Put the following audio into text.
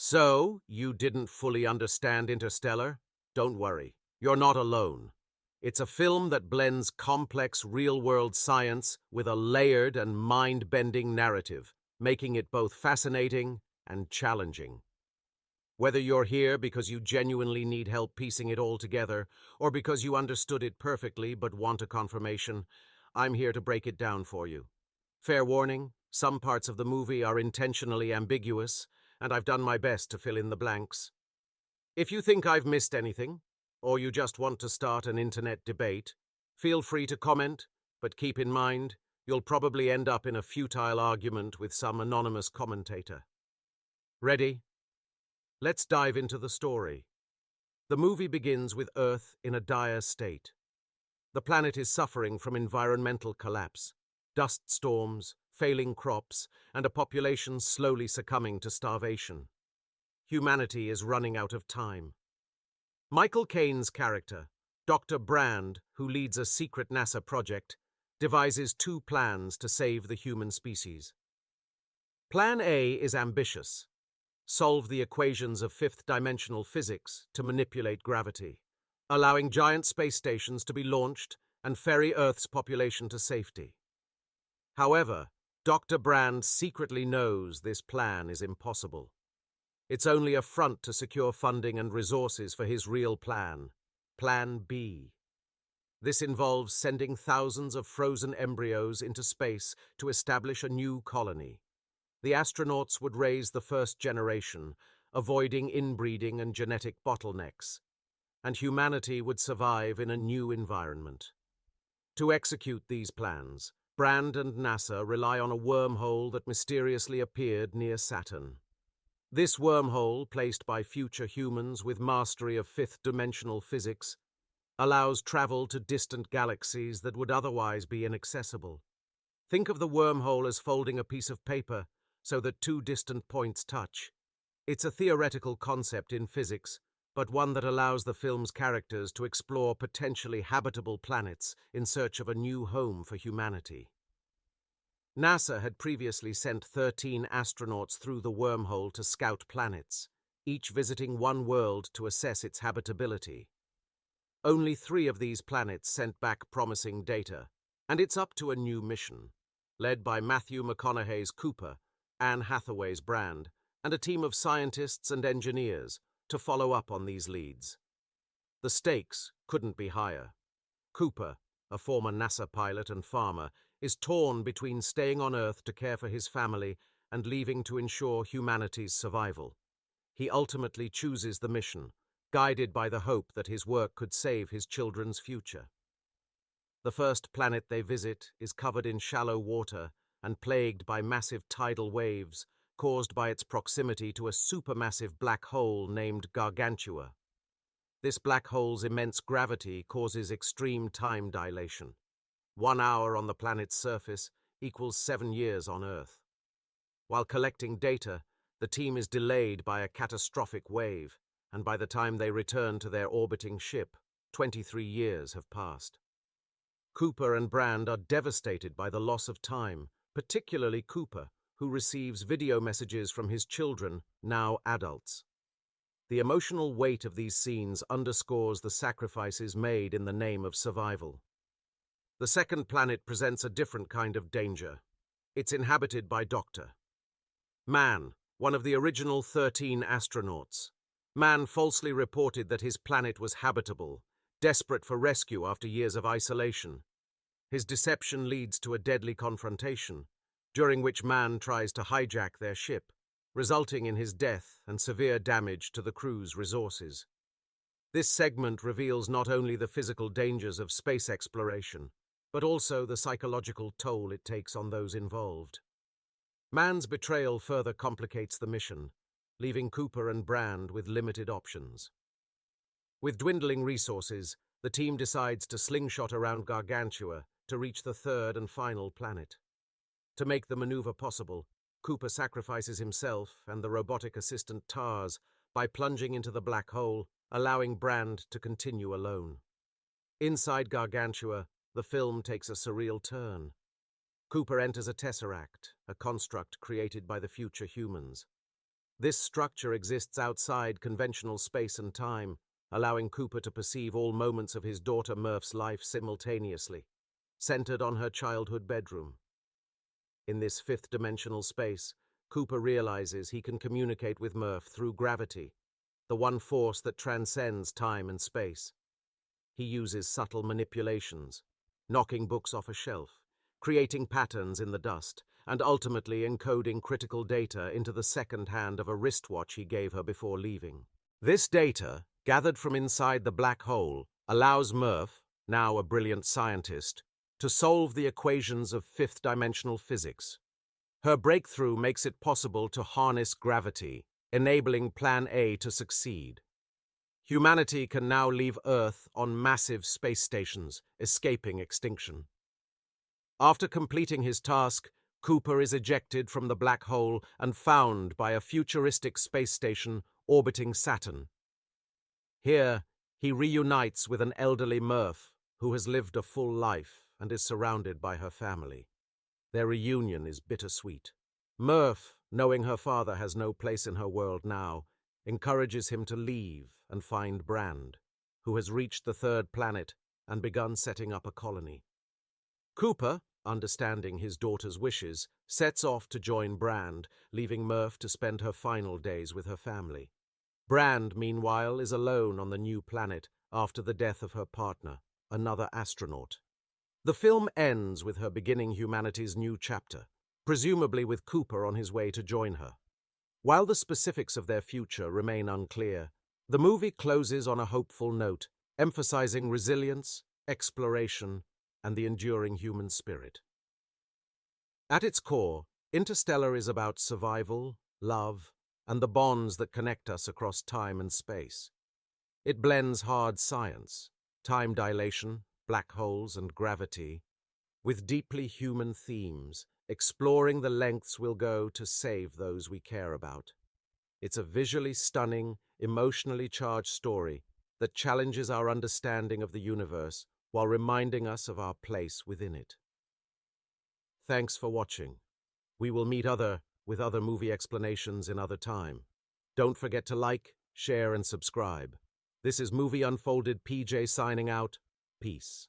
So, you didn't fully understand Interstellar? Don't worry, you're not alone. It's a film that blends complex real-world science with a layered and mind-bending narrative, making it both fascinating and challenging. Whether you're here because you genuinely need help piecing it all together, or because you understood it perfectly but want a confirmation, I'm here to break it down for you. Fair warning, some parts of the movie are intentionally ambiguous, and I've done my best to fill in the blanks. If you think I've missed anything, or you just want to start an internet debate, feel free to comment, but keep in mind, you'll probably end up in a futile argument with some anonymous commentator. Ready? Let's dive into the story. The movie begins with Earth in a dire state. The planet is suffering from environmental collapse, dust storms, failing crops, and a population slowly succumbing to starvation. Humanity is running out of time. Michael Caine's character, Dr. Brand, who leads a secret NASA project, devises two plans to save the human species. Plan A is ambitious. Solve the equations of fifth-dimensional physics to manipulate gravity, allowing giant space stations to be launched and ferry Earth's population to safety. However, Dr. Brand secretly knows this plan is impossible. It's only a front to secure funding and resources for his real plan, Plan B. This involves sending thousands of frozen embryos into space to establish a new colony. The astronauts would raise the first generation, avoiding inbreeding and genetic bottlenecks, and humanity would survive in a new environment. To execute these plans, Brand and NASA rely on a wormhole that mysteriously appeared near Saturn. This wormhole, placed by future humans with mastery of fifth-dimensional physics, allows travel to distant galaxies that would otherwise be inaccessible. Think of the wormhole as folding a piece of paper so that two distant points touch. It's a theoretical concept in physics, but one that allows the film's characters to explore potentially habitable planets in search of a new home for humanity. NASA had previously sent 13 astronauts through the wormhole to scout planets, each visiting one world to assess its habitability. Only 3 of these planets sent back promising data, and it's up to a new mission, led by Matthew McConaughey's Cooper, Anne Hathaway's Brand, and a team of scientists and engineers to follow up on these leads. The stakes couldn't be higher. Cooper, a former NASA pilot and farmer, is torn between staying on Earth to care for his family and leaving to ensure humanity's survival. He ultimately chooses the mission, guided by the hope that his work could save his children's future. The first planet they visit is covered in shallow water and plagued by massive tidal waves caused by its proximity to a supermassive black hole named Gargantua. This black hole's immense gravity causes extreme time dilation. 1 hour on the planet's surface equals 7 years on Earth. While collecting data, the team is delayed by a catastrophic wave, and by the time they return to their orbiting ship, 23 years have passed. Cooper and Brand are devastated by the loss of time, particularly Cooper, who receives video messages from his children, now adults. The emotional weight of these scenes underscores the sacrifices made in the name of survival. The second planet presents a different kind of danger. It's inhabited by Dr. Mann, one of the original 13 astronauts. Mann falsely reported that his planet was habitable, desperate for rescue after years of isolation. His deception leads to a deadly confrontation, during which Mann tries to hijack their ship, resulting in his death and severe damage to the crew's resources. This segment reveals not only the physical dangers of space exploration, but also the psychological toll it takes on those involved. Mann's betrayal further complicates the mission, leaving Cooper and Brand with limited options. With dwindling resources, the team decides to slingshot around Gargantua to reach the third and final planet. To make the maneuver possible, Cooper sacrifices himself and the robotic assistant TARS by plunging into the black hole, allowing Brand to continue alone. Inside Gargantua, the film takes a surreal turn. Cooper enters a tesseract, a construct created by the future humans. This structure exists outside conventional space and time, allowing Cooper to perceive all moments of his daughter Murph's life simultaneously, centered on her childhood bedroom. In this fifth-dimensional space, Cooper realizes he can communicate with Murph through gravity, the one force that transcends time and space. He uses subtle manipulations, knocking books off a shelf, creating patterns in the dust, and ultimately encoding critical data into the second hand of a wristwatch he gave her before leaving. This data, gathered from inside the black hole, allows Murph, now a brilliant scientist, to solve the equations of fifth-dimensional physics. Her breakthrough makes it possible to harness gravity, enabling Plan A to succeed. Humanity can now leave Earth on massive space stations, escaping extinction. After completing his task, Cooper is ejected from the black hole and found by a futuristic space station orbiting Saturn. Here, he reunites with an elderly Murph who has lived a full life and is surrounded by her family. Their reunion is bittersweet. Murph, knowing her father has no place in her world now, encourages him to leave and find Brand, who has reached the third planet and begun setting up a colony. Cooper, understanding his daughter's wishes, sets off to join Brand, leaving Murph to spend her final days with her family. Brand, meanwhile, is alone on the new planet after the death of her partner, another astronaut. The film ends with her beginning humanity's new chapter, presumably with Cooper on his way to join her. While the specifics of their future remain unclear, the movie closes on a hopeful note, emphasizing resilience, exploration, and the enduring human spirit. At its core, Interstellar is about survival, love, and the bonds that connect us across time and space. It blends hard science, time dilation, black holes, and gravity, with deeply human themes, exploring the lengths we'll go to save those we care about. It's a visually stunning, emotionally charged story that challenges our understanding of the universe while reminding us of our place within it. Thanks for watching. We will meet with other movie explanations in other time. Don't forget to like, share, and subscribe. This is Movie Unfolded PJ signing out. Peace.